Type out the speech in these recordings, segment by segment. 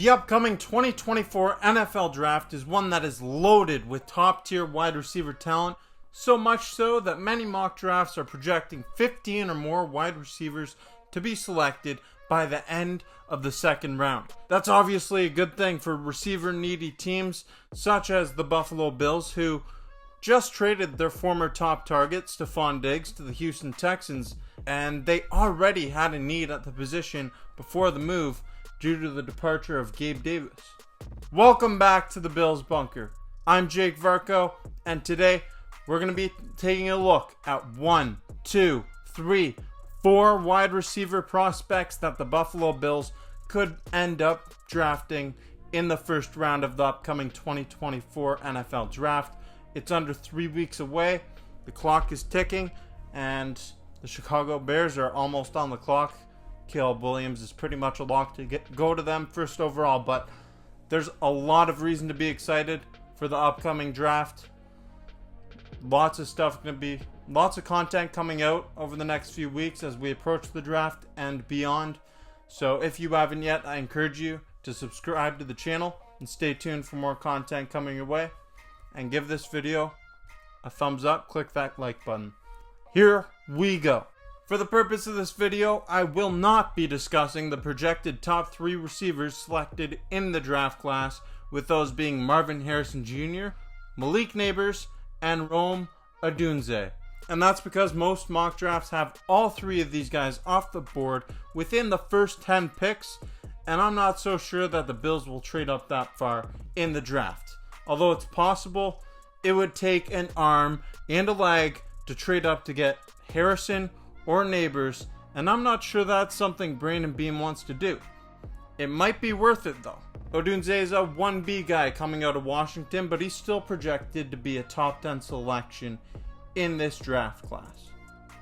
The upcoming 2024 NFL Draft is one that is loaded with top-tier wide receiver talent, so much so that many mock drafts are projecting 15 or more wide receivers to be selected by the end of the second round. That's obviously a good thing for receiver-needy teams such as the Buffalo Bills, who just traded their former top target, Stephon Diggs, to the Houston Texans, and they already had a need at the position before the move due to the departure of Gabe Davis. Welcome back to the Bills Bunker. I'm Jake Varco, and today we're going to be taking a look at 1, 2, 3, 4 wide receiver prospects that the Buffalo Bills could end up drafting in the first round of the upcoming 2024 NFL Draft. It's under 3 weeks away. The clock is ticking, and the Chicago Bears are almost on the clock. Caleb Williams is pretty much a lock to go to them first overall, but there's a lot of reason to be excited for the upcoming draft. Lots of content coming out over the next few weeks as we approach the draft and beyond. So if you haven't yet, I encourage you to subscribe to the channel and stay tuned for more content coming your way. And give this video a thumbs up, click that like button. Here we go. For the purpose of this video, I will not be discussing the projected top 3 receivers selected in the draft class, with those being Marvin Harrison Jr., Malik Nabers, and Rome Odunze. And that's because most mock drafts have all 3 of these guys off the board within the first 10 picks, and I'm not so sure that the Bills will trade up that far in the draft. Although it's possible, it would take an arm and a leg to trade up to get Harrison or Nabers, and I'm not sure that's something Brandon Beam wants to do. It might be worth it though. Odunze is a 1B guy coming out of Washington, but he's still projected to be a top 10 selection in this draft class.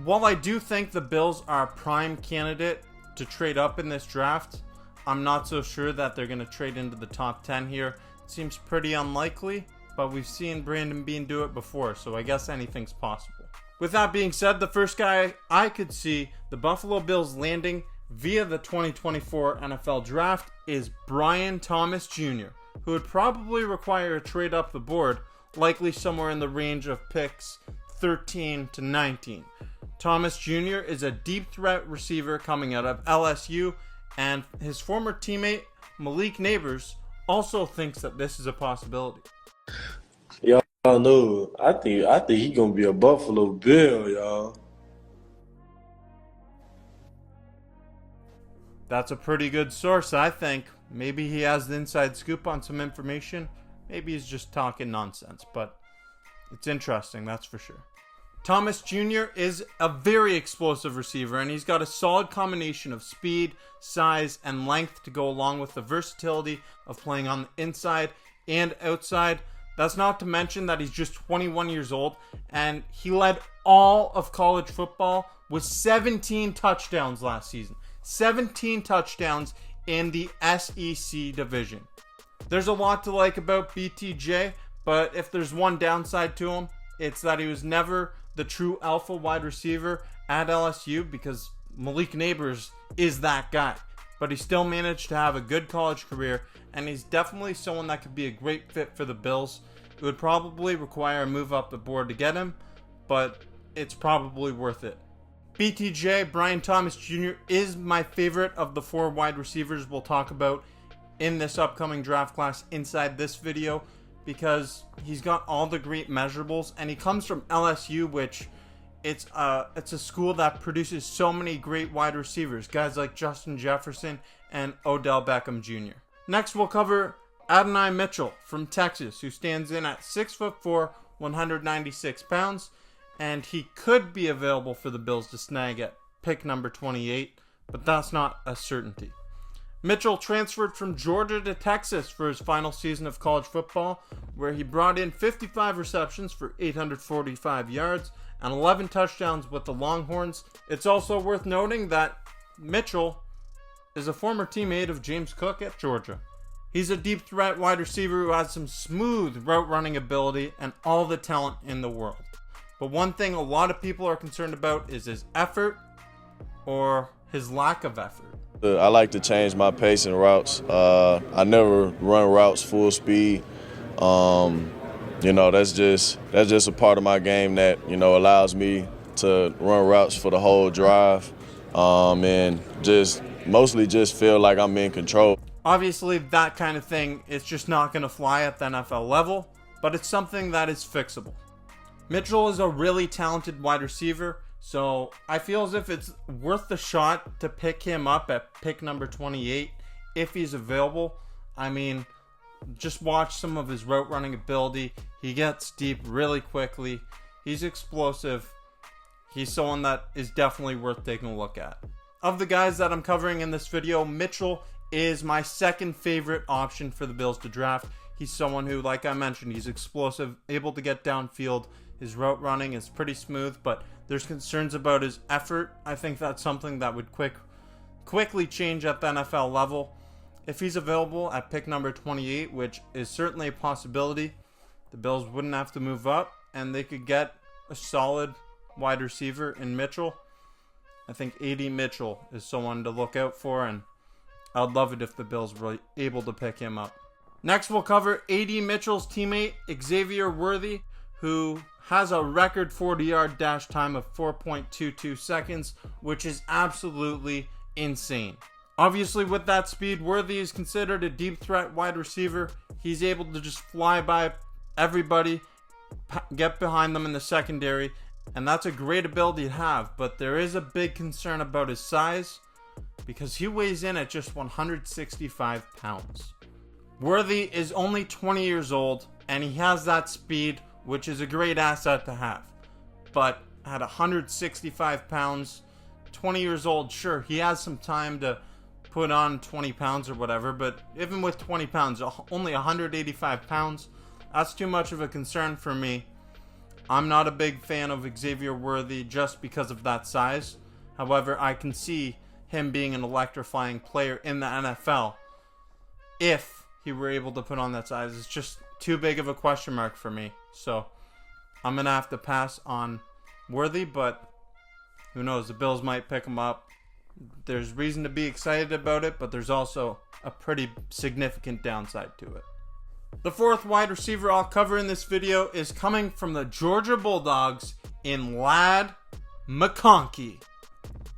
While I do think the Bills are a prime candidate to trade up in this draft, I'm not so sure that they're going to trade into the top 10 here. It seems pretty unlikely, but we've seen Brandon Beam do it before, so I guess anything's possible. With that being said, the first guy I could see the Buffalo Bills landing via the 2024 NFL Draft is Brian Thomas Jr., who would probably require a trade up the board, likely somewhere in the range of picks 13 to 19. Thomas Jr. is a deep threat receiver coming out of LSU, and his former teammate Malik Nabers also thinks that this is a possibility. Y'all know, I think he gonna be a Buffalo Bill, y'all. That's a pretty good source, I think. Maybe he has the inside scoop on some information. Maybe he's just talking nonsense, but it's interesting, that's for sure. Thomas Jr. is a very explosive receiver, and he's got a solid combination of speed, size, and length to go along with the versatility of playing on the inside and outside. That's not to mention that he's just 21 years old, and he led all of college football with 17 touchdowns last season. 17 touchdowns in the SEC division. There's a lot to like about BTJ, but if there's one downside to him, it's that he was never the true alpha wide receiver at LSU, because Malik Nabers is that guy. But he still managed to have a good college career, and he's definitely someone that could be a great fit for the Bills. It would probably require a move up the board to get him, but it's probably worth it. BTJ, Brian Thomas Jr., is my favorite of the 4 wide receivers we'll talk about in this upcoming draft class inside this video, because he's got all the great measurables, and he comes from LSU, which it's a school that produces so many great wide receivers, guys like Justin Jefferson and Odell Beckham Jr. Next, we'll cover Adonai Mitchell from Texas, who stands in at 6'4", 196 pounds, and he could be available for the Bills to snag at pick number 28, but that's not a certainty. Mitchell transferred from Georgia to Texas for his final season of college football, where he brought in 55 receptions for 845 yards and 11 touchdowns with the Longhorns. It's also worth noting that Mitchell is a former teammate of James Cook at Georgia. He's a deep threat wide receiver who has some smooth route running ability and all the talent in the world. But one thing a lot of people are concerned about is his effort or his lack of effort. I like to change my pace in routes. I never run routes full speed. That's just a part of my game that allows me to run routes for the whole drive, and just mostly just feel like I'm in control. Obviously, that kind of thing is just not going to fly at the NFL level, but it's something that is fixable. Mitchell is a really talented wide receiver, so I feel as if it's worth the shot to pick him up at pick number 28 if he's available. I mean, just watch some of his route running ability. He gets deep really quickly. He's explosive. He's someone that is definitely worth taking a look at. Of the guys that I'm covering in this video, Mitchell is my second favorite option for the Bills to draft. He's someone who, like I mentioned, he's explosive, able to get downfield. His route running is pretty smooth, but there's concerns about his effort. I think that's something that would quickly change at the NFL level. If he's available at pick number 28, which is certainly a possibility, the Bills wouldn't have to move up, and they could get a solid wide receiver in Mitchell. I think A.D. Mitchell is someone to look out for, and I'd love it if the Bills were able to pick him up. Next, we'll cover A.D. Mitchell's teammate, Xavier Worthy, who has a record 40-yard dash time of 4.22 seconds, which is absolutely insane. Obviously, with that speed, Worthy is considered a deep threat wide receiver. He's able to just fly by everybody, get behind them in the secondary, and that's a great ability to have, but there is a big concern about his size because he weighs in at just 165 pounds. Worthy is only 20 years old, and he has that speed, which is a great asset to have. But at 165 pounds, 20 years old, sure, he has some time to put on 20 pounds or whatever, but even with 20 pounds, only 185 pounds, that's too much of a concern for me. I'm not a big fan of Xavier Worthy just because of that size. However, I can see him being an electrifying player in the NFL if he were able to put on that size. It's just too big of a question mark for me. So I'm going to have to pass on Worthy, but who knows? The Bills might pick him up. There's reason to be excited about it, but there's also a pretty significant downside to it. The fourth wide receiver I'll cover in this video is coming from the Georgia Bulldogs in Ladd McConkey.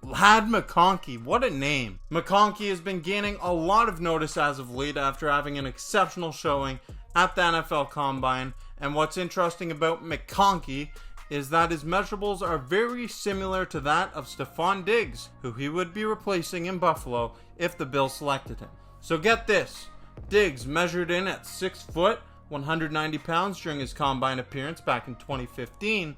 Ladd McConkey, what a name. McConkey has been gaining a lot of notice as of late after having an exceptional showing at the NFL Combine. And what's interesting about McConkey is that his measurables are very similar to that of Stephon Diggs, who he would be replacing in Buffalo if the Bills selected him. So get this, Diggs measured in at 6 foot, 190 pounds during his Combine appearance back in 2015,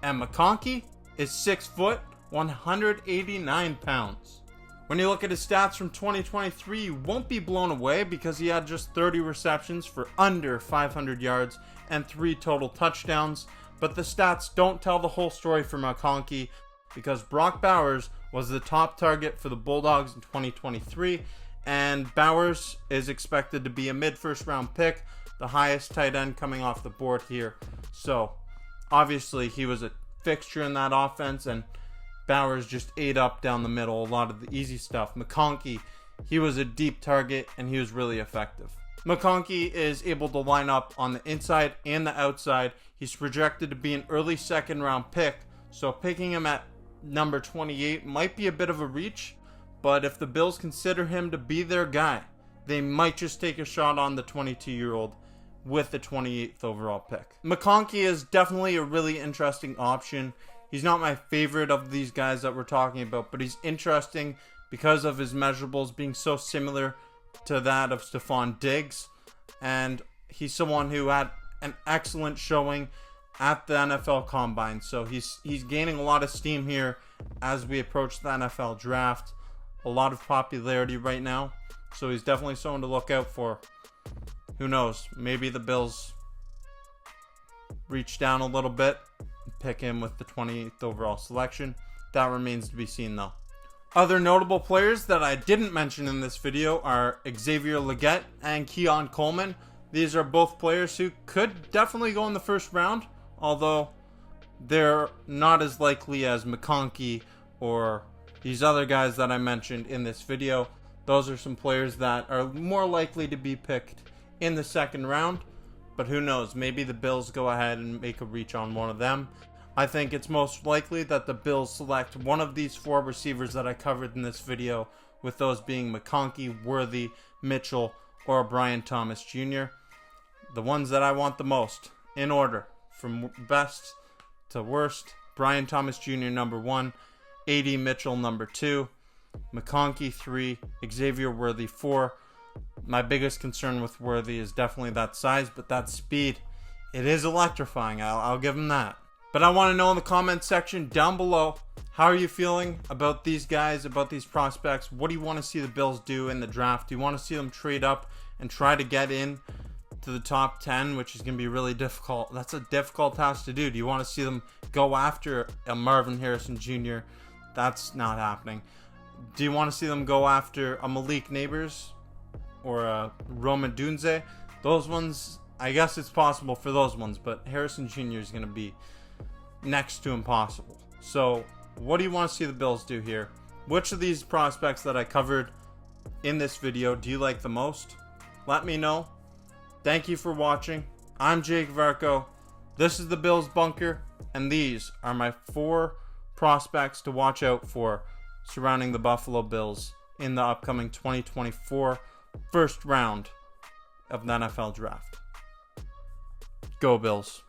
and McConkey is 6 foot, 189 pounds. When you look at his stats from 2023, you won't be blown away because he had just 30 receptions for under 500 yards and 3 total touchdowns. But the stats don't tell the whole story for McConkey because Brock Bowers was the top target for the Bulldogs in 2023, and Bowers is expected to be a mid-first round pick, the highest tight end coming off the board here. So obviously he was a fixture in that offense, and Bowers just ate up down the middle a lot of the easy stuff. McConkey, he was a deep target and he was really effective. McConkey is able to line up on the inside and the outside. He's projected to be an early second round pick, so picking him at number 28 might be a bit of a reach, but if the Bills consider him to be their guy, they might just take a shot on the 22-year-old with the 28th overall pick. McConkey is definitely a really interesting option. He's not my favorite of these guys that we're talking about, but he's interesting because of his measurables being so similar to that of Stephon Diggs, and he's someone who had an excellent showing at the NFL Combine, so he's gaining a lot of steam here as we approach the NFL Draft. A lot of popularity right now, so he's definitely someone to look out for. Who knows, maybe the Bills reach down a little bit, pick him with the 28th overall selection. That remains to be seen though. Other notable players that I didn't mention in this video are Xavier Legette and Keon Coleman. These are both players who could definitely go in the first round, although they're not as likely as McConkey or these other guys that I mentioned in this video. Those are some players that are more likely to be picked in the second round. But who knows, maybe the Bills go ahead and make a reach on one of them. I think it's most likely that the Bills select one of these 4 receivers that I covered in this video, with those being McConkey, Worthy, Mitchell, or Brian Thomas Jr. The ones that I want the most, in order, from best to worst: Brian Thomas Jr. number 1, A.D. Mitchell number 2, McConkey 3, Xavier Worthy 4. My biggest concern with Worthy is definitely that size, but that speed, it is electrifying. I'll give him that. But I want to know in the comment section down below, how are you feeling about these guys, about these prospects? What do you want to see the Bills do in the draft? Do you want to see them trade up and try to get in to the top 10, which is going to be really difficult? That's a difficult task to do. Do you want to see them go after a Marvin Harrison Jr.? That's not happening. Do you want to see them go after a Malik Neighbors or a Roma Dunze? Those ones, I guess it's possible for those ones, but Harrison Jr. is going to be next to impossible. So what do you want to see the Bills do here? Which of these prospects that I covered in this video do you like the most? Let me know. Thank you for watching. I'm Jake Varco. This is the Bills Bunker, and these are my 4 prospects to watch out for surrounding the Buffalo Bills in the upcoming 2024 first round of the NFL Draft. Go Bills.